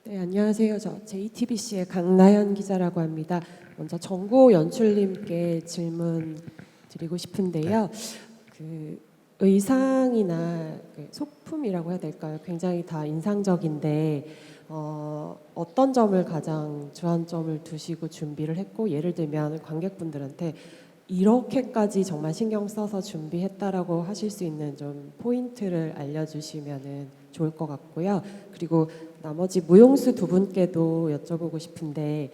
네, 안녕하세요. 저 JTBC의 강나연 기자라고 합니다. 먼저 정구 연출님께 질문 드리고 싶은데요. 그 의상이나 그 소품이라고 해야 될까요? 굉장히 다 인상적인데 어떤 점을 가장 주안점을 두시고 준비를 했고, 예를 들면 관객분들한테 이렇게까지 정말 신경 써서 준비했다라고 하실 수 있는 좀 포인트를 알려주시면은 좋을 것 같고요. 그리고 나머지 무용수 두 분께도 여쭤보고 싶은데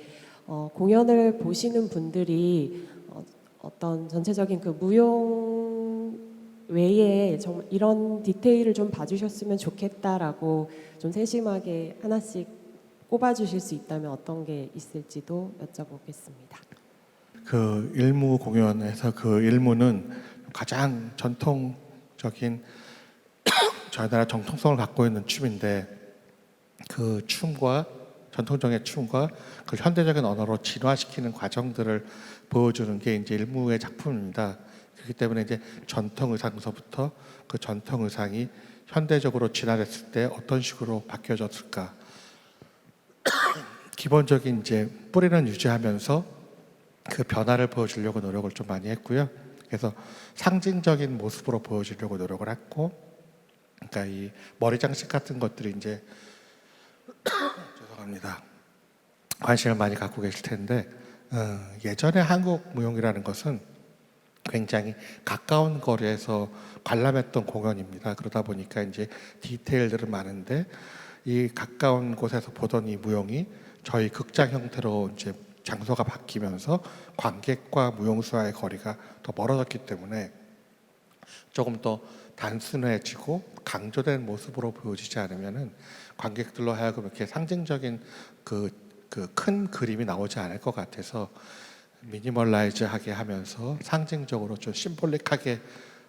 공연을 보시는 분들이 어떤 전체적인 그 무용 외에 정말 이런 디테일을 좀 봐주셨으면 좋겠다라고 좀 세심하게 하나씩 꼽아주실 수 있다면 어떤 게 있을지도 여쭤보겠습니다. 그 일무 공연에서 그 일무는 가장 전통적인 저희 나라 정통성을 갖고 있는 춤인데, 그 춤과 전통적인 춤과 그 현대적인 언어로 진화시키는 과정들을 보여주는 게 이제 일무의 작품입니다. 그렇기 때문에 이제 전통 의상서부터 그 전통 의상이 현대적으로 진화됐을 때 어떤 식으로 바뀌어졌을까, 기본적인 이제 뿌리는 유지하면서 그 변화를 보여주려고 노력을 좀 많이 했고요. 그래서 상징적인 모습으로 보여주려고 노력을 했고, 그러니까 이 머리 장식 같은 것들이 이제 죄송합니다. 관심을 많이 갖고 계실 텐데, 예전에 한국 무용이라는 것은 굉장히 가까운 거리에서 관람했던 공연입니다. 그러다 보니까 이제 디테일들은 많은데, 이 가까운 곳에서 보던 이 무용이 저희 극장 형태로 이제 장소가 바뀌면서 관객과 무용수와의 거리가 더 멀어졌기 때문에 조금 더 단순해지고 강조된 모습으로 보여지지 않으면은 관객들로 하여금 이렇게 상징적인 그 큰 그림이 나오지 않을 것 같아서 미니멀라이즈하게 하면서 상징적으로 좀 심볼릭하게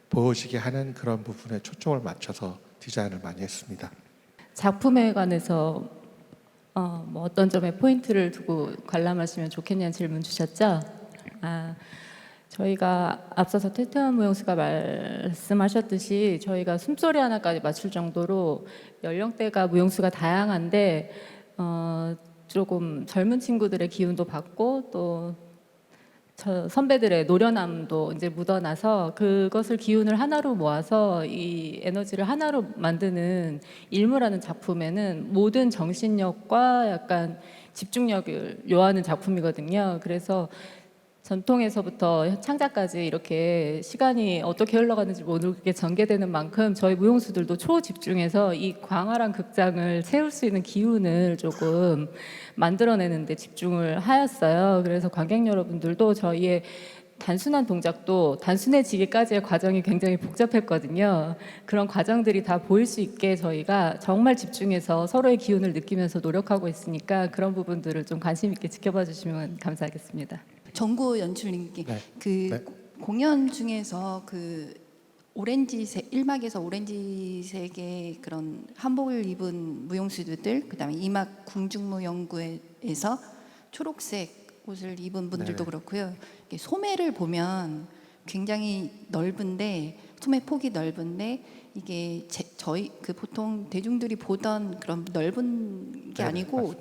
보여지게 하는 그런 부분에 초점을 맞춰서 디자인을 많이 했습니다. 작품에 관해서 뭐 어떤 점에 포인트를 두고 관람하시면 좋겠냐는 질문 주셨죠? 저희가 앞서서 태태원 무용수가 말씀하셨듯이 저희가 숨소리 하나까지 맞출 정도로 연령대가 무용수가 다양한데 조금 젊은 친구들의 기운도 받고 또 선배들의 노련함도 이제 묻어나서 그것을 기운을 하나로 모아서 이 에너지를 하나로 만드는 일무라는 작품에는 모든 정신력과 약간 집중력을 요하는 작품이거든요. 그래서 전통에서부터 창작까지 이렇게 시간이 어떻게 흘러가는지 모르게 전개되는 만큼 저희 무용수들도 초집중해서 이 광활한 극장을 채울 수 있는 기운을 조금 만들어내는 데 집중을 하였어요. 그래서 관객 여러분들도 저희의 단순한 동작도 단순해지기까지의 과정이 굉장히 복잡했거든요. 그런 과정들이 다 보일 수 있게 저희가 정말 집중해서 서로의 기운을 느끼면서 노력하고 있으니까 그런 부분들을 좀 관심 있게 지켜봐 주시면 감사하겠습니다. 정구 연출님께 네. 그 네. 공연 중에서 그 오렌지색 1막에서 오렌지색의 그런 한복을 입은 무용수들, 그다음에 2막 궁중무용구에서 초록색 옷을 입은 분들도 그렇고요. 이게 소매를 보면 굉장히 넓은데, 소매 폭이 넓은데 이게 저희 그 보통 대중들이 보던 그런 넓은 게 아니고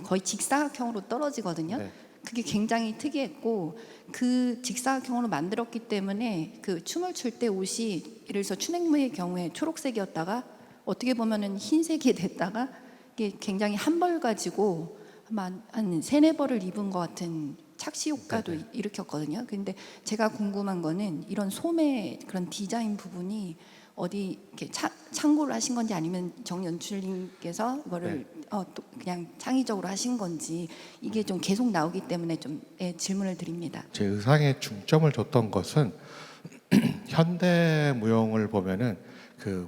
거의 직사각형으로 떨어지거든요. 네. 그게 굉장히 특이했고, 그 직사각형으로 만들었기 때문에 그 춤을 출 때 옷이 예를 들어서 춘행무의 경우에 초록색이었다가 어떻게 보면은 흰색이 됐다가 이게 굉장히 한 벌 가지고 아마 한 세네 벌을 입은 것 같은 착시 효과도 일으켰거든요. 근데 제가 궁금한 거는 이런 소매 그런 디자인 부분이 어디 이렇게 참고를 하신 건지 아니면 정연출님께서 이거를 또 그냥 창의적으로 하신 건지, 이게 좀 계속 나오기 때문에 좀 질문을 드립니다. 제 의상에 중점을 줬던 것은 현대 무용을 보면은 그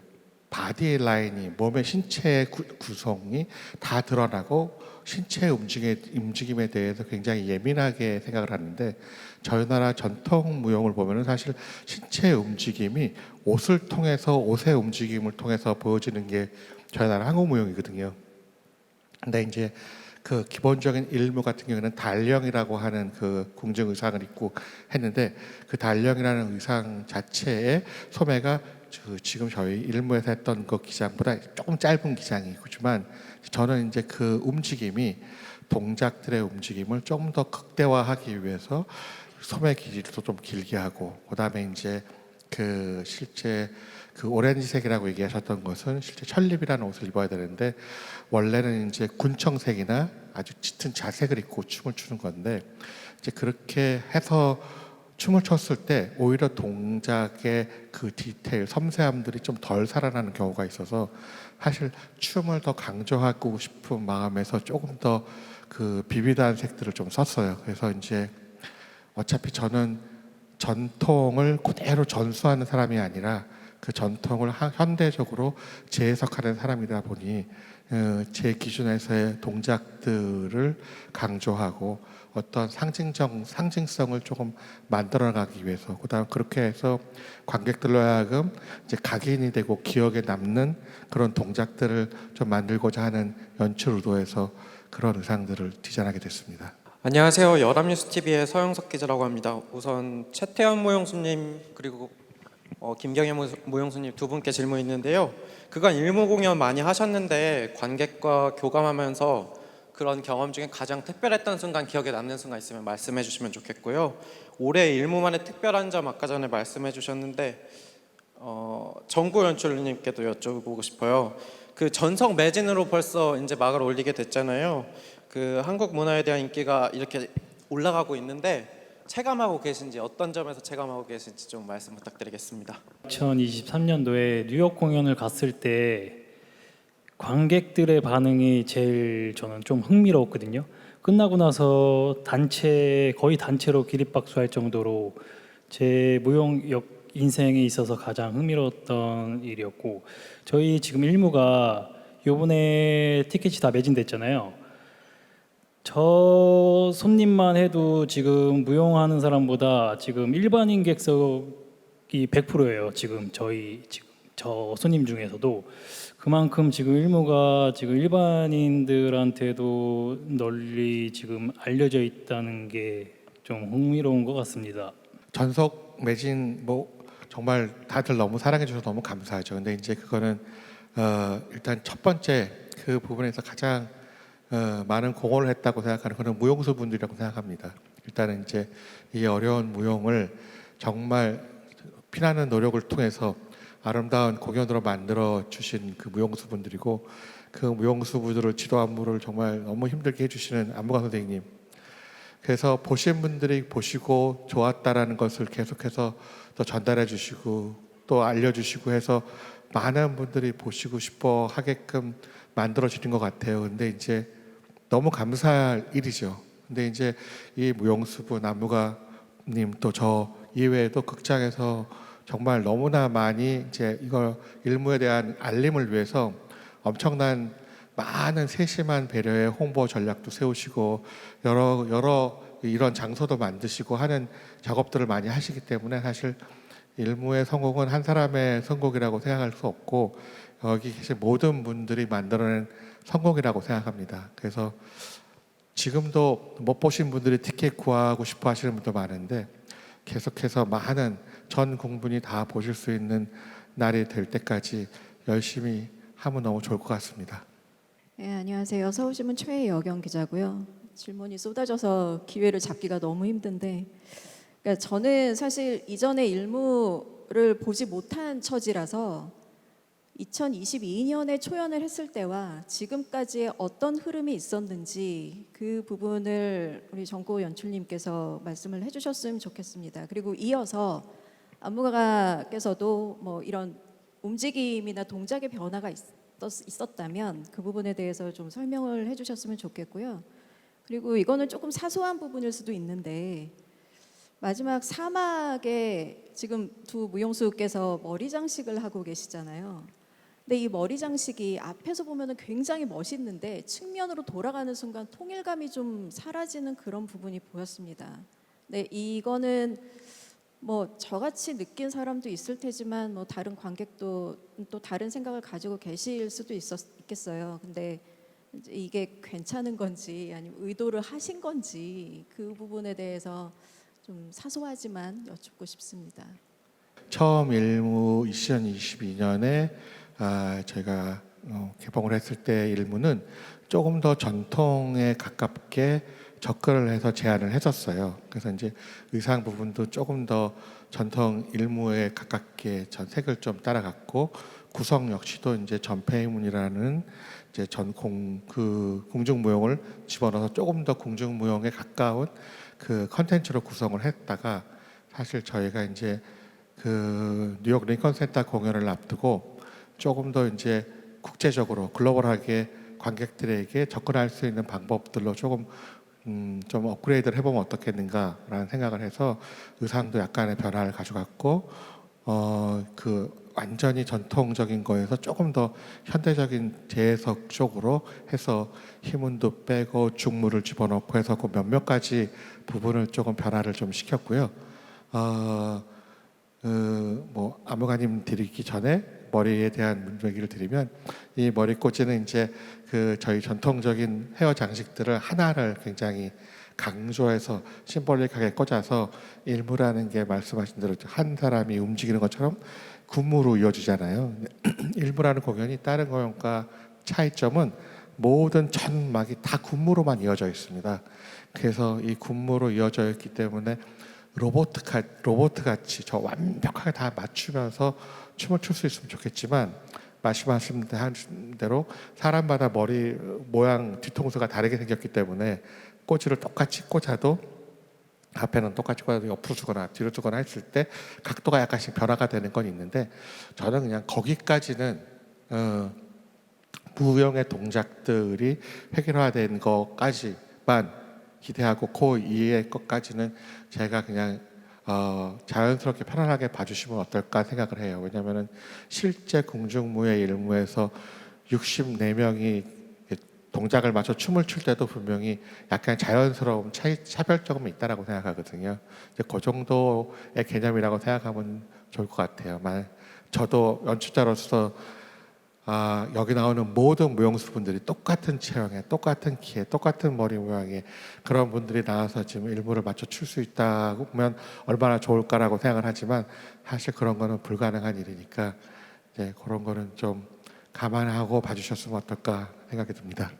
바디 라인이, 몸의 신체의 구성이 다 드러나고 신체의 움직임에 대해서 굉장히 예민하게 생각을 하는데, 저희 나라 전통 무용을 보면은 사실 신체의 움직임이 옷을 통해서, 옷의 움직임을 통해서 보여지는 게 저희 나라 한국 무용이거든요. 근데 이제 그 기본적인 일무 같은 경우는 달령이라고 하는 그 궁중 의상을 입고 했는데, 그 달령이라는 의상 자체의 소매가 지금 저희 일무에서 했던 그 기장보다 조금 짧은 기장이지만 저는 이제 그 움직임이 동작들의 움직임을 조금 더 극대화하기 위해서 소매 길이도 좀 길게 하고 그다음에 이제 그 실제 그 오렌지색이라고 얘기하셨던 것은 실제 천립이라는 옷을 입어야 되는데 원래는 이제 군청색이나 아주 짙은 자색을 입고 춤을 추는 건데 이제 그렇게 해서 춤을 췄을 때 오히려 동작의 그 디테일, 섬세함들이 좀 덜 살아나는 경우가 있어서 사실 춤을 더 강조하고 싶은 마음에서 조금 더 그 비비드한 색들을 좀 썼어요. 그래서 이제 어차피 저는 전통을 그대로 전수하는 사람이 아니라 그 전통을 현대적으로 재해석하는 사람이다 보니 제 기준에서의 동작들을 강조하고 어떤 상징성을 조금 만들어가기 위해서 그다음 그렇게 해서 관객들로 하여금 이제 각인이 되고 기억에 남는 그런 동작들을 좀 만들고자 하는 연출 의도에서 그런 의상들을 디자인하게 됐습니다. 안녕하세요. 연합뉴스TV의 서영석 기자라고 합니다. 우선 최태원 무용수님 그리고 김경애 무용수님 두 분께 질문이 있는데요. 그간 일무 공연 많이 하셨는데 관객과 교감하면서 그런 경험 중에 가장 특별했던 순간, 기억에 남는 순간 있으면 말씀해 주시면 좋겠고요. 올해 일무만의 특별한 점 아까 전에 말씀해 주셨는데 정구 연출님께도 여쭤보고 싶어요. 그 전성 매진으로 벌써 이제 막을 올리게 됐잖아요. 그 한국 문화에 대한 인기가 이렇게 올라가고 있는데 체감하고 계신지, 어떤 점에서 체감하고 계신지 좀 말씀 부탁드리겠습니다. 2023년도에 뉴욕 공연을 갔을 때 관객들의 반응이 제일 저는 좀 흥미로웠거든요. 끝나고 나서 거의 단체로 기립박수할 정도로 제 무용 인생에 있어서 가장 흥미로웠던 일이었고, 저희 지금 일무가 요번에 티켓이 다 매진됐잖아요. 저 손님만 해도 지금 무용하는 사람보다 지금 일반인 객석이 100%예요. 지금 저 손님 중에서도 그만큼 지금 일무가 지금 일반인들한테도 널리 지금 알려져 있다는 게 좀 흥미로운 것 같습니다. 전속 매진 정말 다들 너무 사랑해 주셔서 너무 감사하죠. 근데 이제 그거는 일단 첫 번째 그 부분에서 가장 많은 공헌을 했다고 생각하는 그런 무용수 분들이라고 생각합니다. 일단은 이제 이 어려운 무용을 정말 피나는 노력을 통해서 아름다운 공연으로 만들어 주신 그 무용수 분들이고, 그 무용수 분들을 지도 안무를 정말 너무 힘들게 해주시는 안무가 선생님. 그래서 보신 분들이 보시고 좋았다라는 것을 계속해서 또 전달해 주시고 또 알려주시고 해서 많은 분들이 보시고 싶어 하게끔 만들어지는 것 같아요. 근데 이제 너무 감사할 일이죠. 근데 이제 이 무용수분 안무가님 또 저 이외에도 극장에서 정말 너무나 많이 이제 이걸 일무에 대한 알림을 위해서 엄청난 많은 세심한 배려의 홍보 전략도 세우시고 여러 이런 장소도 만드시고 하는 작업들을 많이 하시기 때문에 사실 일무의 성공은 한 사람의 성공이라고 생각할 수 없고 여기 계신 모든 분들이 만들어낸 성공이라고 생각합니다. 그래서 지금도 못 보신 분들이 티켓 구하고 싶어 하시는 분도 많은데 계속해서 많은 전 국민이 다 보실 수 있는 날이 될 때까지 열심히 하면 너무 좋을 것 같습니다. 네, 안녕하세요. 서울신문 최여경 기자고요. 질문이 쏟아져서 기회를 잡기가 너무 힘든데, 그러니까 저는 사실 이전에 일무를 보지 못한 처지라서 2022년에 초연을 했을 때와 지금까지의 어떤 흐름이 있었는지 그 부분을 우리 정고 연출님께서 말씀을 해주셨으면 좋겠습니다. 그리고 이어서 안무가께서도 뭐 이런 움직임이나 동작의 변화가 있었다면 그 부분에 대해서 좀 설명을 해주셨으면 좋겠고요. 그리고 이거는 조금 사소한 부분일 수도 있는데 마지막 사막에 지금 두 무용수께서 머리 장식을 하고 계시잖아요. 근데 이 머리 장식이 앞에서 보면 굉장히 멋있는데 측면으로 돌아가는 순간 통일감이 좀 사라지는 그런 부분이 보였습니다. 네, 이거는 뭐 저같이 느낀 사람도 있을 테지만 뭐 다른 관객도 또 다른 생각을 가지고 계실 수도 있겠어요. 근데 이게 괜찮은 건지 아니면 의도를 하신 건지 그 부분에 대해서 좀 사소하지만 여쭙고 싶습니다. 처음 일무 2022년에 저희가 개봉을 했을 때 일무는 조금 더 전통에 가깝게 접근을 해서 제안을 했었어요. 그래서 이제 의상 부분도 조금 더 전통 일무에 가깝게 전 색을 좀 따라갔고, 구성 역시도 이제 전폐문이라는 이제 궁중무용을 집어넣어서 조금 더 궁중무용에 가까운 그 컨텐츠로 구성을 했다가, 사실 저희가 이제 그 뉴욕 링컨 센터 공연을 앞두고 조금 더 이제 국제적으로 글로벌하게 관객들에게 접근할 수 있는 방법들로 조금 좀 업그레이드를 해보면 어떻겠는가라는 생각을 해서 의상도 약간의 변화를 가져갔고, 그 완전히 전통적인 거에서 조금 더 현대적인 재해석 쪽으로 해서 희문도 빼고 중무를 집어넣고 해서 그 몇몇 가지 부분을 조금 변화를 좀 시켰고요. 뭐 안무가님 드리기 전에 머리에 대한 얘기를 드리면, 이 머리꽂이는 이제 그 저희 전통적인 헤어 장식들을 하나를 굉장히 강조해서 심볼릭하게 꽂아서, 일무라는 게 말씀하신 대로 한 사람이 움직이는 것처럼 군무로 이어지잖아요. 일무라는 공연이 다른 공연과 차이점은 모든 전막이 다 군무로만 이어져 있습니다. 그래서 이 군무로 이어져 있기 때문에 로봇 같이 저 완벽하게 다 맞추면서 춤을 출 수 있으면 좋겠지만, 말씀하신 대로 사람마다 머리 모양 뒤통수가 다르게 생겼기 때문에 꼬지를 똑같이 꽂아도, 앞에는 똑같이 꽂아도 옆으로 주거나 뒤로 주거나 했을 때 각도가 약간씩 변화가 되는 건 있는데, 저는 그냥 거기까지는 무용의 동작들이 획일화된 것까지만 기대하고, 그 이외의 것까지는 제가 그냥 자연스럽게 편안하게 봐주시면 어떨까 생각을 해요. 왜냐하면 실제 궁중무의 일무에서 64명이 동작을 맞춰 춤을 출 때도 분명히 약간 자연스러운 차별점이 있다라고 생각하거든요. 이제 그 정도의 개념이라고 생각하면 좋을 것 같아요. 저도 연출자로서 여기 나오는 모든 무용수분들이 똑같은 체형에, 똑같은 키에, 똑같은 머리 모양에 그런 분들이 나와서 지금 일무를 맞춰 출 수 있다면 얼마나 좋을까라고 생각을 하지만, 사실 그런 거는 불가능한 일이니까 이제 그런 거는 좀 감안하고 봐주셨으면 어떨까 생각이 듭니다.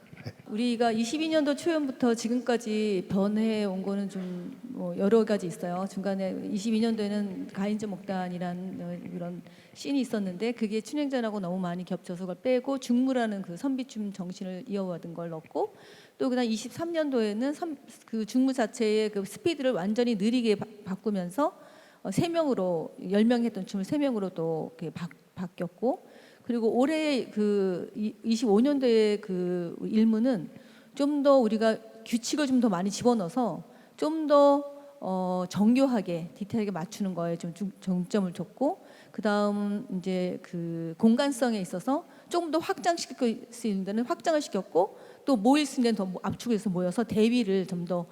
우리가 22년도 초연부터 지금까지 변해 온 거는 좀 뭐 여러 가지 있어요. 중간에 22년도에는 가인저 목단이란 이런 씬이 있었는데, 그게 춘행전하고 너무 많이 겹쳐서 그걸 빼고 중무라는 그 선비춤 정신을 이어받은 걸 넣고, 또 그다음 23년도에는 그 중무 자체의 그 스피드를 완전히 느리게 바꾸면서 3명으로 10명 했던 춤을 3명으로 또 이렇게 바뀌었고, 그리고 올해 그 25년도에 그 일무는 좀 더 우리가 규칙을 좀 더 많이 집어넣어서 좀 더 정교하게 디테일하게 맞추는 거에 좀 중점을 줬고, 그 다음 이제 그 공간성에 있어서 조금 더 확장시킬 수 있는 데는 확장을 시켰고, 또 모일 수 있는 데는 더 압축해서 모여서 대위를 좀 더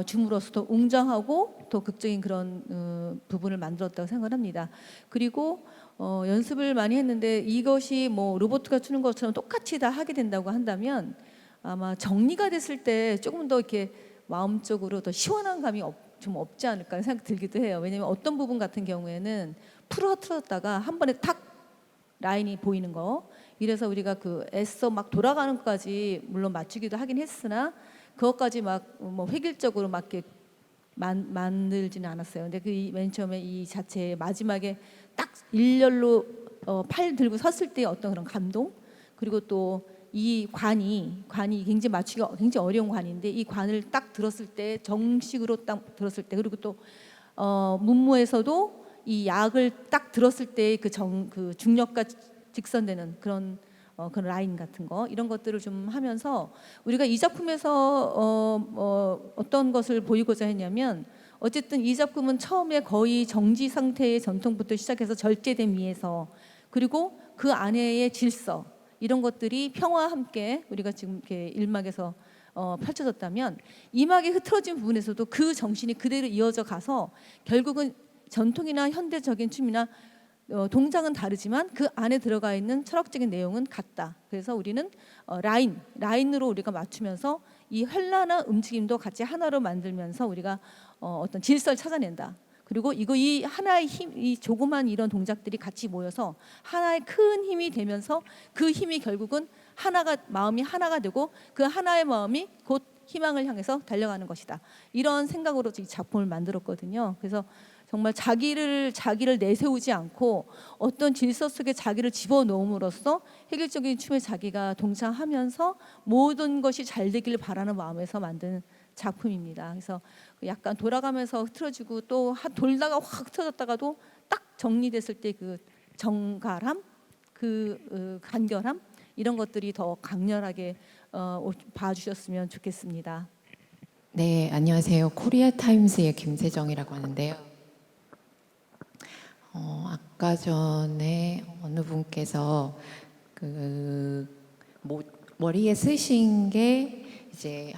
줌으로써 더 웅장하고 더 극적인 그런 부분을 만들었다고 생각합니다. 그리고 연습을 많이 했는데, 이것이 뭐 로봇가 추는 것처럼 똑같이 다 하게 된다고 한다면 아마 정리가 됐을 때 조금 더 이렇게 마음적으로 더 시원한 감이 좀 없지 않을까 생각 들기도 해요. 왜냐하면 어떤 부분 같은 경우에는 풀어트렸다가 한 번에 탁 라인이 보이는 거, 이래서 우리가 그 애써 막 돌아가는 것까지 물론 맞추기도 하긴 했으나 그것까지 막 뭐 획일적으로 막 이렇게 만들지는 않았어요. 근데 그 맨 처음에 이 자체 마지막에 딱 일렬로 팔 들고 섰을 때 어떤 그런 감동, 그리고 또 이 관이 굉장히 맞추기가 굉장히 어려운 관인데, 이 관을 딱 들었을 때 정식으로 딱 들었을 때, 그리고 또 문무에서도 이 약을 딱 들었을 때 그 중력과 직선되는 그런 라인 같은 거, 이런 것들을 좀 하면서 우리가 이 작품에서 어떤 것을 보이고자 했냐면, 어쨌든 이 작품은 처음에 거의 정지 상태의 전통부터 시작해서 절제된 미에서, 그리고 그 안에의 질서, 이런 것들이 평화와 함께 우리가 지금 이렇게 일막에서 펼쳐졌다면, 이막에 흐트러진 부분에서도 그 정신이 그대로 이어져 가서 결국은 전통이나 현대적인 춤이나 동작은 다르지만 그 안에 들어가 있는 철학적인 내용은 같다. 그래서 우리는 라인으로 우리가 맞추면서 이 현란한 움직임도 같이 하나로 만들면서 우리가 어떤 질서를 찾아낸다. 그리고 이 하나의 힘, 이 조그만 이런 동작들이 같이 모여서 하나의 큰 힘이 되면서 그 힘이 결국은 마음이 하나가 되고 그 하나의 마음이 곧 희망을 향해서 달려가는 것이다. 이런 생각으로 이 작품을 만들었거든요. 그래서 정말 자기를 내세우지 않고 어떤 질서 속에 자기를 집어넣음으로써 획일적인 춤에 자기가 동참하면서 모든 것이 잘 되기를 바라는 마음에서 만든 작품입니다. 그래서 약간 돌아가면서 틀어지고 또 돌다가 확 틀어졌다가도 딱 정리됐을 때 그 정갈함, 그 간결함 이런 것들이 더 강렬하게 봐주셨으면 좋겠습니다. 네, 안녕하세요. 코리아 타임스의 김세정이라고 하는데요. 아까 전에 어느 분께서 머리에 쓰신 게 이제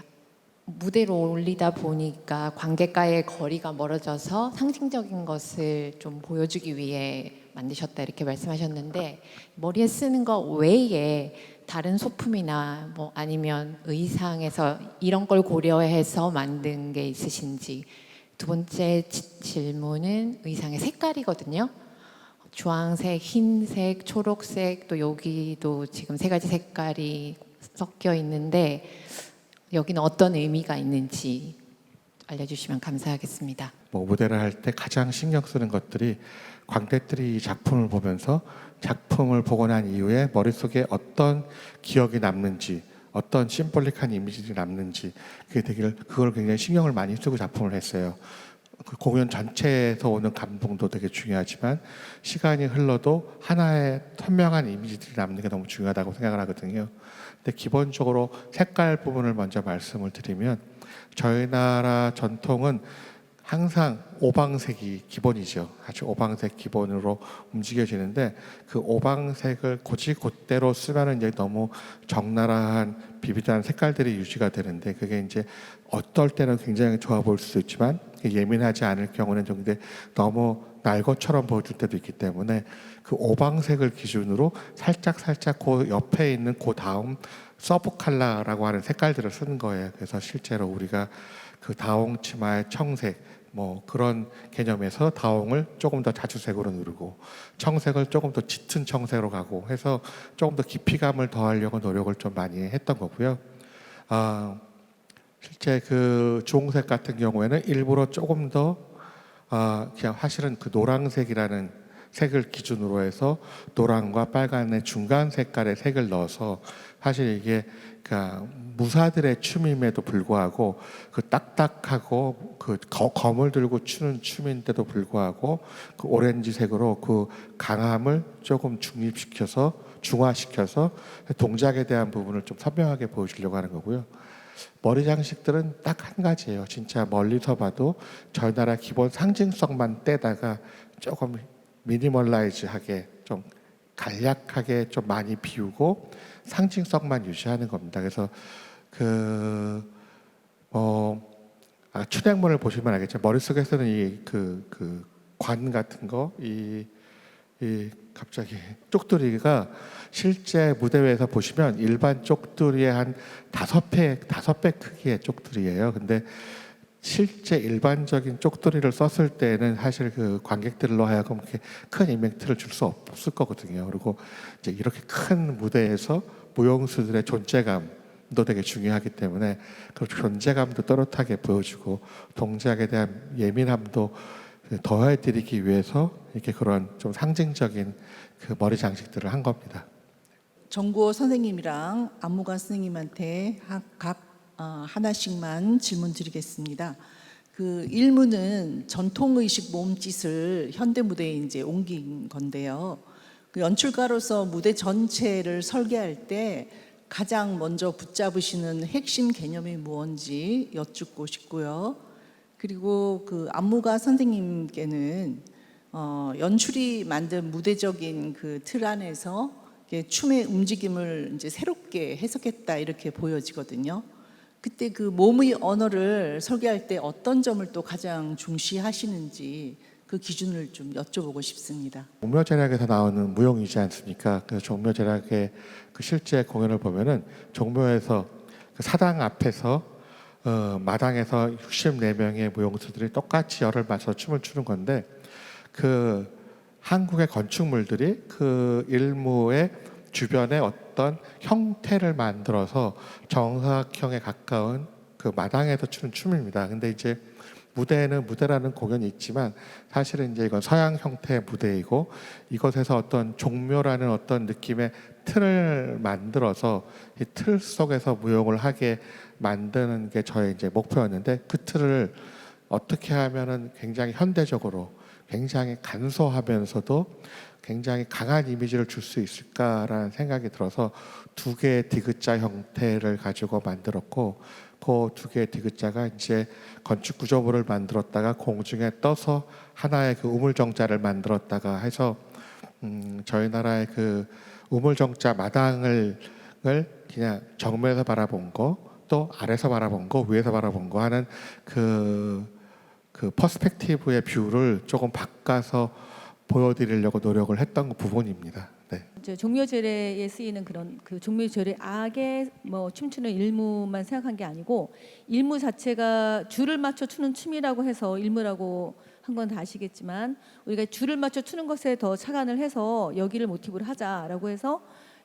무대로 올리다 보니까 관객과의 거리가 멀어져서 상징적인 것을 좀 보여주기 위해 만드셨다 이렇게 말씀하셨는데 머리에 쓰는 거 외에 다른 소품이나 뭐 아니면 의상에서 이런 걸 고려해서 만든 게 있으신지. 두 번째 질문은 의상의 색깔이거든요. 주황색, 흰색, 초록색 또 여기도 지금 세 가지 색깔이 섞여 있는데 여기는 어떤 의미가 있는지 알려주시면 감사하겠습니다. 뭐 무대를 할 때 가장 신경 쓰는 것들이 관객들이 이 작품을 보면서 작품을 보고 난 이후에 머릿속에 어떤 기억이 남는지 어떤 심볼릭한 이미지들이 남는지 그걸 굉장히 신경을 많이 쓰고 작품을 했어요. 그 공연 전체에서 오는 감동도 되게 중요하지만 시간이 흘러도 하나의 선명한 이미지들이 남는 게 너무 중요하다고 생각을 하거든요. 근데 기본적으로 색깔 부분을 먼저 말씀을 드리면 저희 나라 전통은 항상 오방색이 기본이죠. 아주 오방색 기본으로 움직여지는데 그 오방색을 곧대로 쓰면은 이제 너무 적나라한 비비드한 색깔들이 유지가 되는데 그게 이제 어떨 때는 굉장히 좋아 보일 수도 있지만 예민하지 않을 경우는 좀 근데 너무 날 것처럼 보여줄 때도 있기 때문에 그 오방색을 기준으로 살짝 그 옆에 있는 그 다음 서브 컬러라고 하는 색깔들을 쓰는 거예요. 그래서 실제로 우리가 그 다홍 치마의 청색 뭐 그런 개념에서 다홍을 조금 더 자주색으로 누르고 청색을 조금 더 짙은 청색으로 가고 해서 조금 더 깊이감을 더하려고 노력을 좀 많이 했던 거고요. 실제 그 주홍색 같은 경우에는 일부러 조금 더 그냥 사실은 그 노란색이라는 색을 기준으로 해서 노란과 빨간의 중간 색깔의 색을 넣어서 사실 이게 그러니까 무사들의 춤임에도 불구하고 그 딱딱하고 그 검을 들고 추는 춤인데도 불구하고 그 오렌지색으로 그 강함을 조금 중화시켜서 동작에 대한 부분을 좀 선명하게 보여주려고 하는 거고요. 머리 장식들은 딱 한 가지예요. 진짜 멀리서 봐도 저희 나라 기본 상징성만 떼다가 조금 미니멀라이즈하게 좀 간략하게 좀 많이 비우고 상징성만 유지하는 겁니다. 그래서 춘향문을 보시면 알겠죠. 머릿속에서는 이 관 같은 거, 이 갑자기 쪽두리가 실제 무대 위에서 보시면 일반 쪽두리의 한 5배 크기의 쪽두리예요. 근데 실제 일반적인 쪽두리를 썼을 때는 사실 그 관객들로 하여금 그렇게 큰 임팩트를 줄 수 없을 거거든요. 그리고 이제 이렇게 큰 무대에서 무용수들의 존재감도 되게 중요하기 때문에 그 존재감도 또렷하게 보여주고 동작에 대한 예민함도 더해드리기 위해서 이렇게 그런 좀 상징적인 그 머리 장식들을 한 겁니다. 정구호 선생님이랑 안무관 선생님한테 각 하나씩만 질문 드리겠습니다. 그 1문은 전통의식 몸짓을 현대 무대에 이제 옮긴 건데요. 그 연출가로서 무대 전체를 설계할 때 가장 먼저 붙잡으시는 핵심 개념이 무엇인지 여쭙고 싶고요. 그리고 그 안무가 선생님께는 연출이 만든 무대적인 그 틀 안에서 춤의 움직임을 이제 새롭게 해석했다 이렇게 보여지거든요. 그때 그 몸의 언어를 설계할 때 어떤 점을 또 가장 중시하시는지 그 기준을 좀 여쭤보고 싶습니다. 종묘제략에서 나오는 무용이지 않습니까? 그 종묘제략의 그 실제 공연을 보면은 종묘에서 그 사당 앞에서 마당에서 64명의 무용수들이 똑같이 열을 맞춰 춤을 추는 건데 그 한국의 건축물들이 그 일무의 주변에 어떤 형태를 만들어서 정사각형에 가까운 그 마당에서 추는 춤입니다. 근데 이제 무대는 무대라는 공연이 있지만 사실은 이제 이건 서양 형태의 무대이고 이것에서 어떤 종묘라는 어떤 느낌의 틀을 만들어서 이 틀 속에서 무용을 하게 만드는 게 저의 이제 목표였는데 그 틀을 어떻게 하면은 굉장히 현대적으로 굉장히 간소하면서도 굉장히 강한 이미지를 줄 수 있을까라는 생각이 들어서 두 개의 디귿자 형태를 가지고 만들었고 그 두 개의 디귿자가 이제 건축 구조물을 만들었다가 공중에 떠서 하나의 그 우물정자를 만들었다가 해서 저희 나라의 그 우물정자 마당을 그냥 정면에서 바라본 거 또 아래서 바라본 거 위에서 바라본 거 하는 그 퍼스펙티브의 뷰를 조금 바꿔서 보여드리려고 노력을 했던 부분입니다. 네. 이제 종묘절에 쓰이는 그런 그 종묘절의 악에 뭐 춤추는 일무만 생각한 게 아니고 일무 자체가 줄을 맞춰 추는 춤이라고 해서 일무라고 한 건 다 아시겠지만 우리가 줄을 맞춰 추는 것에 더 착안을 해서 여기를 모티브로 하자라고 해서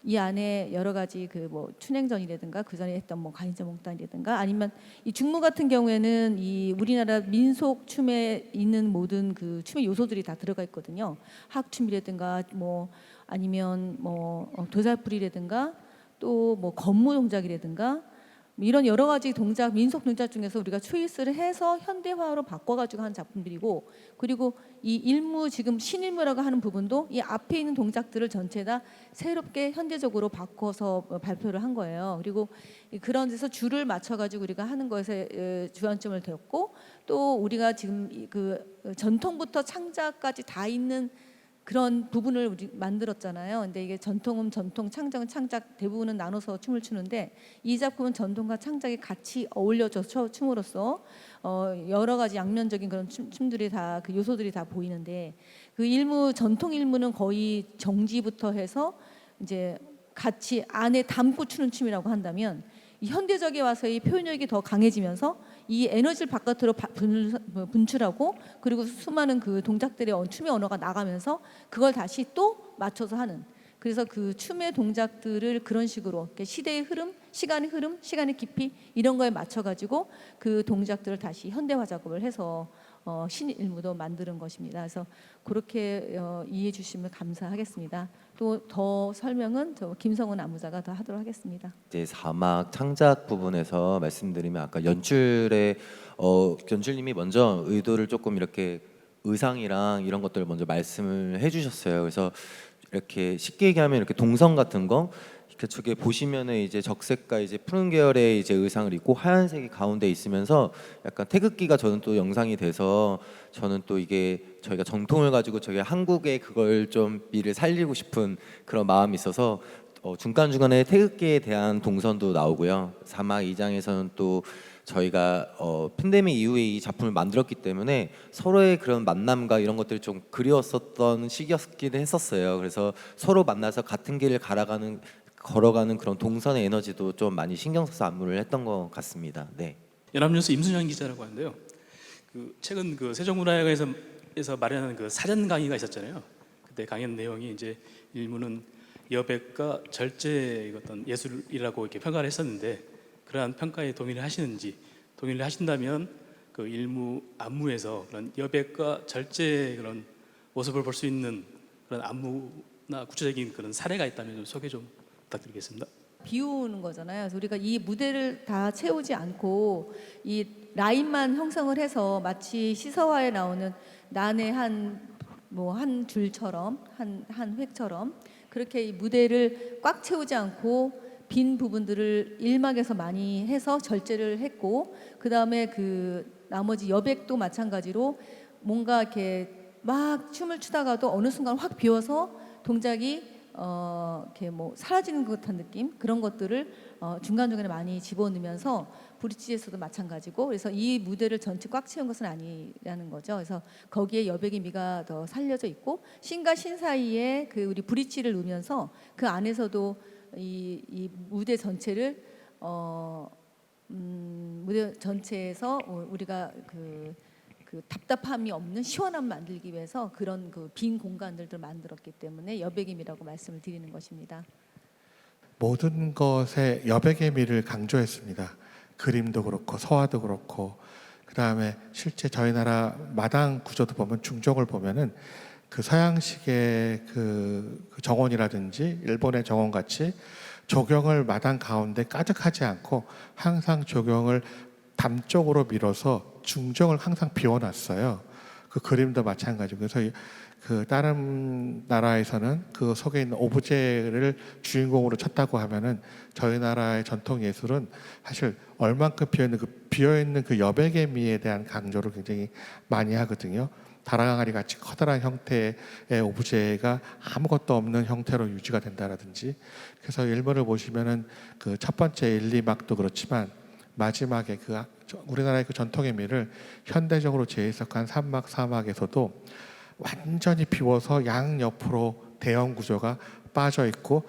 이 안에 여러 가지 그 뭐 춘행전이라든가 그 전에 했던 뭐 가인자몽단이라든가 아니면 이 중무 같은 경우에는 이 우리나라 민속 춤에 있는 모든 그 춤의 요소들이 다 들어가 있거든요. 학춤이라든가 뭐 아니면 뭐 도살풀이라든가 또 뭐 건무 동작이라든가 이런 여러 가지 동작, 민속 동작 중에서 우리가 초이스를 해서 현대화로 바꿔가지고 한 작품들이고 그리고 이 일무 지금 신일무라고 하는 부분도 이 앞에 있는 동작들을 전체 다 새롭게 현대적으로 바꿔서 발표를 한 거예요. 그리고 그런 데서 줄을 맞춰가지고 우리가 하는 것에 주안점을 뒀고 또 우리가 지금 그 전통부터 창작까지 다 있는 그런 부분을 우리 만들었잖아요. 근데 이게 전통은 전통, 창작은 창작 대부분은 나눠서 춤을 추는데 이 작품은 전통과 창작이 같이 어울려져 춤으로써 여러 가지 양면적인 그런 춤들이 다 그 요소들이 다 보이는데 그 일무 전통 일무는 거의 정지부터 해서 이제 같이 안에 담고 추는 춤이라고 한다면 이 현대적에 와서 이 표현력이 더 강해지면서 이 에너지를 바깥으로 분출하고 그리고 수많은 그 동작들의 춤의 언어가 나가면서 그걸 다시 또 맞춰서 하는 그래서 그 춤의 동작들을 그런 식으로 시대의 흐름, 시간의 흐름, 시간의 깊이 이런 거에 맞춰 가지고 그 동작들을 다시 현대화 작업을 해서 신일무도 만드는 것입니다. 그래서 그렇게 이해해 주시면 감사하겠습니다. 또 더 설명은 저 김성은 안무자가 더 하도록 하겠습니다. 이제 사막 창작 부분에서 말씀드리면 아까 연출님이 먼저 의도를 조금 이렇게 의상이랑 이런 것들을 먼저 말씀을 해주셨어요. 그래서 이렇게 쉽게 얘기하면 이렇게 동성 같은 거 그쪽에 보시면은 이제 적색과 이제 푸른 계열의 이제 의상을 입고 하얀색이 가운데 있으면서 약간 태극기가 저는 또 영상이 돼서 저는 또 이게 저희가 정통을 가지고 저희 한국의 그걸 좀 미를 살리고 싶은 그런 마음이 있어서 중간중간에 태극기에 대한 동선도 나오고요. 사막 2장에서는 또 저희가 팬데믹 이후에 이 작품을 만들었기 때문에 서로의 그런 만남과 이런 것들이 좀 그리웠었던 시기였기는 했었어요. 그래서 서로 만나서 같은 길을 걸어가는 그런 동선의 에너지도 좀 많이 신경 써서 안무를 했던 것 같습니다. 네. 연합뉴스 임순현 기자라고 하는데요. 최근 세종문화회관에서 마련한 사전 강의가 있었잖아요. 그때 강연 내용이 이제 일부는 여백과 절제의 어떤 예술이라고 이렇게 평가를 했었는데 그러한 평가에 동의를 하시는지 동의를 하신다면 그 일무 안무에서 그런 여백과 절제의 그런 모습을 볼 수 있는 그런 안무나 구체적인 그런 사례가 있다면 좀 소개 좀 부탁드리겠습니다. 비우는 거잖아요. 그래서 우리가 이 무대를 다 채우지 않고 이 라인만 형성을 해서 마치 시서화에 나오는 난의 한 줄처럼 한 획처럼 그렇게 이 무대를 꽉 채우지 않고 빈 부분들을 일막에서 많이 해서 절제를 했고 그 다음에 그 나머지 여백도 마찬가지로 뭔가 이렇게 막 춤을 추다가도 어느 순간 확 비워서 동작이 이렇게 뭐 사라지는 것 같은 느낌 그런 것들을 중간중간에 많이 집어넣으면서 브릿지에서도 마찬가지고 그래서 이 무대를 전체 꽉 채운 것은 아니라는 거죠. 그래서 거기에 여백의 미가 더 살려져 있고 신과 신 사이에 그 우리 브릿지를 넣으면서 그 안에서도 이 무대 전체를 무대 전체에서 우리가 그 답답함이 없는 시원함을 만들기 위해서 그런 그 빈 공간들을 만들었기 때문에 여백임이라고 말씀을 드리는 것입니다. 모든 것에 여백의 미를 강조했습니다. 그림도 그렇고 서화도 그렇고, 그다음에 실제 저희 나라 마당 구조도 보면 중종을 보면은 그 서양식의 그 정원이라든지 일본의 정원 같이 조경을 마당 가운데 가득하지 않고 항상 조경을 담쪽으로 밀어서 중정을 항상 비워놨어요. 그 그림도 마찬가지고, 그래서 그 다른 나라에서는 그 속에 있는 오브제를 주인공으로 쳤다고 하면은 저희 나라의 전통 예술은 사실 얼만큼 비어있는 그 여백의 미에 대한 강조를 굉장히 많이 하거든요. 다랑아리 같이 커다란 형태의 오브제가 아무것도 없는 형태로 유지가 된다라든지. 그래서 일본을 보시면은 그 첫 번째 1, 2막도 그렇지만 마지막에 그 우리나라의 그 전통의 미를 현대적으로 재해석한 3막, 4막에서도 완전히 비워서 양옆으로 대형 구조가 빠져 있고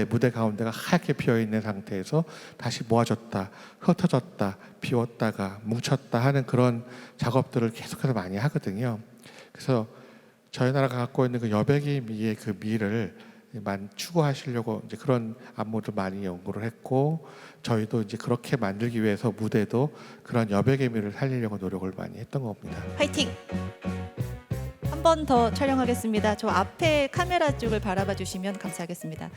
무대 가운데가 하얗게 비어 있는 상태에서 다시 모아졌다, 흩어졌다, 비웠다가 뭉쳤다 하는 그런 작업들을 계속해서 많이 하거든요. 그래서 저희 나라가 갖고 있는 그 여백의 미의 그 미를 추구하시려고 이제 그런 안무도 많이 연구를 했고, 저희도 이제 그렇게 만들기 위해서 무대도 그런 여백의 미를 살리려고 노력을 많이 했던 겁니다. 화이팅! 한 번 더 촬영하겠습니다. 저 앞에 카메라 쪽을 바라봐 주시면 감사하겠습니다.